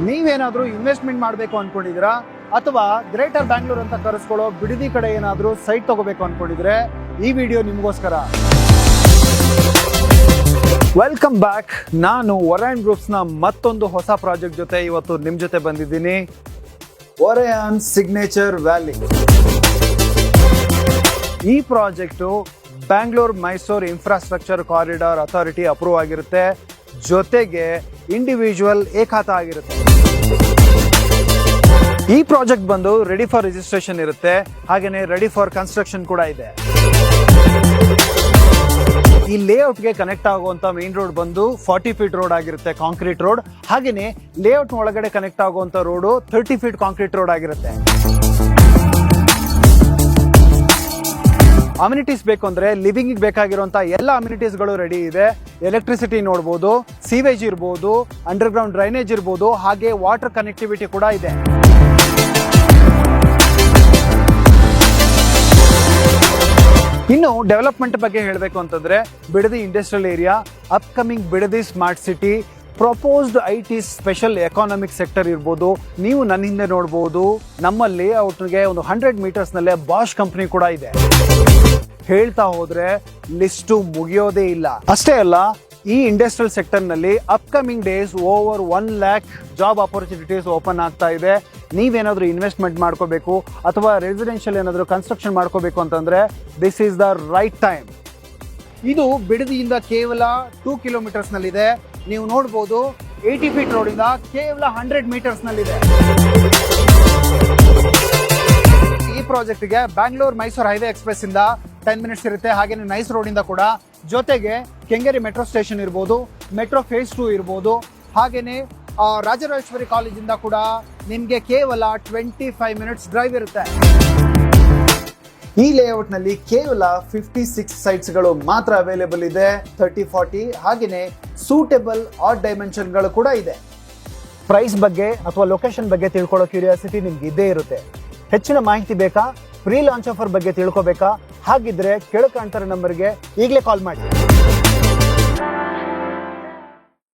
ನೀವೇನಾದ್ರೂ ಇನ್ವೆಸ್ಟ್ಮೆಂಟ್ ಮಾಡಬೇಕು ಅನ್ಕೊಂಡಿದ್ದೀರಾ ಅಥವಾ ಗ್ರೇಟರ್ ಬ್ಯಾಂಗ್ಳೂರ್ ಅಂತ ಕರೆಸ್ಕೊಳ್ಳೋ ಬಿಡದಿ ಕಡೆ ಏನಾದ್ರೂ ಸೈಟ್ ತಗೋಬೇಕು ಅನ್ಕೊಂಡಿದ್ರೆ ಈ ವಿಡಿಯೋ ನಿಮಗೋಸ್ಕರ. Welcome back. ನಾನು ಒರಾಯನ್ ಗ್ರೂಪ್ಸ್ ನ ಮತ್ತೊಂದು ಹೊಸ ಪ್ರಾಜೆಕ್ಟ್ ಜೊತೆ ಇವತ್ತು ನಿಮ್ ಜೊತೆ ಬಂದಿದ್ದೀನಿ. Orion signature valley. ಈ project Bangalore Mysuru infrastructure corridor authority approve ಆಗಿರುತ್ತೆ, ಜೊತೆಗೆ ಇಂಡಿವಿಜುವಲ್ ಏಕಾತ ಆಗಿರುತ್ತೆ. ಈ ಪ್ರಾಜೆಕ್ಟ್ ಬಂದು ರೆಡಿ ಫಾರ್ ರಿಜಿಸ್ಟ್ರೇಷನ್ ಇರುತ್ತೆ, ಹಾಗೇನೆ ರೆಡಿ ಫಾರ್ ಕನ್ಸ್ಟ್ರಕ್ಷನ್ ಕೂಡ ಇದೆ. ಈ ಲೇಔಟ್ಗೆ ಕನೆಕ್ಟ್ ಆಗುವಂತ ಮೇನ್ ರೋಡ್ ಬಂದು 40 ಫೀಟ್ ರೋಡ್ ಆಗಿರುತ್ತೆ, ಕಾಂಕ್ರೀಟ್ ರೋಡ್. ಹಾಗೇನೆ ಲೇಔಟ್ ಒಳಗಡೆ ಕನೆಕ್ಟ್ ಆಗುವಂತ ರೋಡು 30 ಫೀಟ್ ಕಾಂಕ್ರೀಟ್ ರೋಡ್ ಆಗಿರುತ್ತೆ. ಅಮ್ಯುನಿಟೀಸ್ ಬೇಕು ಅಂದ್ರೆ ಲಿವಿಂಗ್ ಬೇಕಾಗಿರುವಂತ ಎಲ್ಲ ಅಮ್ಯುನಿಟೀಸ್ ಗಳು ರೆಡಿ ಇದೆ. ಎಲೆಕ್ಟ್ರಿಸಿಟಿ ನೋಡಬಹುದು, ಸೀವೇಜ್ ಇರಬಹುದು, ಅಂಡರ್ ಗ್ರೌಂಡ್ ಡ್ರೈನೇಜ್ ಇರಬಹುದು, ಹಾಗೆ ವಾಟರ್ ಕನೆಕ್ಟಿವಿಟಿ ಕೂಡ ಇದೆ. ಇನ್ನು ಡೆವಲಪ್ಮೆಂಟ್ ಬಗ್ಗೆ ಹೇಳಬೇಕು ಅಂತಂದ್ರೆ Bidadi industrial area, upcoming Bidadi smart city, proposed IT special economic sector ಇರ್ಬೋದು. ನೀವು ನನ್ನ ಹಿಂದೆ ನೋಡಬಹುದು, ನಮ್ಮ ಲೇಔಟ್ಗೆ ಒಂದು 100 ಮೀಟರ್ಸ್ ನಲ್ಲೇ ಬಾಷ್ ಕಂಪನಿ ಕೂಡ ಇದೆ. ಹೇಳ್ತಾ ಹೋದ್ರೆ ಲಿಸ್ಟು ಮುಗಿಯೋದೇ ಇಲ್ಲ. ಅಷ್ಟೇ ಅಲ್ಲ, ಈ ಇಂಡಸ್ಟ್ರಿಯಲ್ ಸೆಕ್ಟರ್ ನಲ್ಲಿ upcoming days over 1 lakh job opportunities open ಆಗ್ತಾ ಇದೆ. ನೀವೇನಾದ್ರೂ ಇನ್ವೆಸ್ಟ್ಮೆಂಟ್ ಮಾಡ್ಕೋಬೇಕು ಅಥವಾ ರೆಸಿಡೆನ್ಷಿಯಲ್ ಏನಾದರೂ ಕನ್ಸ್ಟ್ರಕ್ಷನ್ ಮಾಡ್ಕೋಬೇಕು ಅಂತಂದ್ರೆ this is the right time. ಇದು ಬಿಡದಿಯಿಂದ ಕೇವಲ 2 ಕಿಲೋಮೀಟರ್ಸ್ ನಲ್ಲಿದೆ. ನೀವು ನೋಡಬಹುದು 80 ಫೀಟ್ ರೋಡ್ ಇಂದ ಕೇವಲ 100 ಮೀಟರ್ಸ್ ನಲ್ಲಿದೆ. ಈ ಪ್ರಾಜೆಕ್ಟ್ ಗೆ ಬ್ಯಾಂಗ್ಳೂರ್ ಮೈಸೂರು ಹೈವೇ ಎಕ್ಸ್ಪ್ರೆಸ್ ಇಂದ 10 ಮಿನಿಟ್ಸ್ ಇರುತ್ತೆ. ಹಾಗೇನೆ ನೈಸ್ ರೋಡ್ ಇಂದ ಕೂಡ, ಜೊತೆಗೆ ಕೆಂಗೇರಿ ಮೆಟ್ರೋ ಸ್ಟೇಷನ್ ಇರ್ಬೋದು, ಮೆಟ್ರೋ ಫೇಸ್ 2 ಇರ್ಬೋದು, ಹಾಗೇನೆ ರಾಜರಾಜೇಶ್ವರಿ ಕಾಲೇಜಿಂದ ಕೂಡ ನಿಮ್ಗೆ ಕೇವಲ 25 ಮಿನಿಟ್ಸ್ ಡ್ರೈವ್ ಇರುತ್ತೆ. ಈ ಲೇಔಟ್ ನಲ್ಲಿ ಕೇವಲ 56 ಸೈಟ್ಸ್ ಗಳು ಮಾತ್ರ ಅವೈಲೇಬಲ್ ಇದೆ. 30, 40 ಹಾಗೇನೆ ಸೂಟೇಬಲ್ ಆಡ್ ಡೈಮೆನ್ಷನ್ ಗಳು ಕೂಡ ಇದೆ. ಪ್ರೈಸ್ ಬಗ್ಗೆ ಅಥವಾ ಲೊಕೇಶನ್ ಬಗ್ಗೆ ತಿಳ್ಕೊಳ್ಳೋ ಕ್ಯೂರಿಯಾಸಿಟಿ ನಿಮ್ಗೆ ಇದ್ದೇ ಇರುತ್ತೆ. ಹೆಚ್ಚಿನ ಮಾಹಿತಿ ಬೇಕಾ? ಫ್ರೀ ಲಾಂಚ್ ಆಫರ್ ಬಗ್ಗೆ ತಿಳ್ಕೋಬೇಕಾ? ಹಾಗಿದ್ರೆ ಕೆಳಗೆ ಕಾಣ್ತಾರೆ ನಂಬರ್ಗೆ ಈಗಲೇ ಕಾಲ್ ಮಾಡಿ.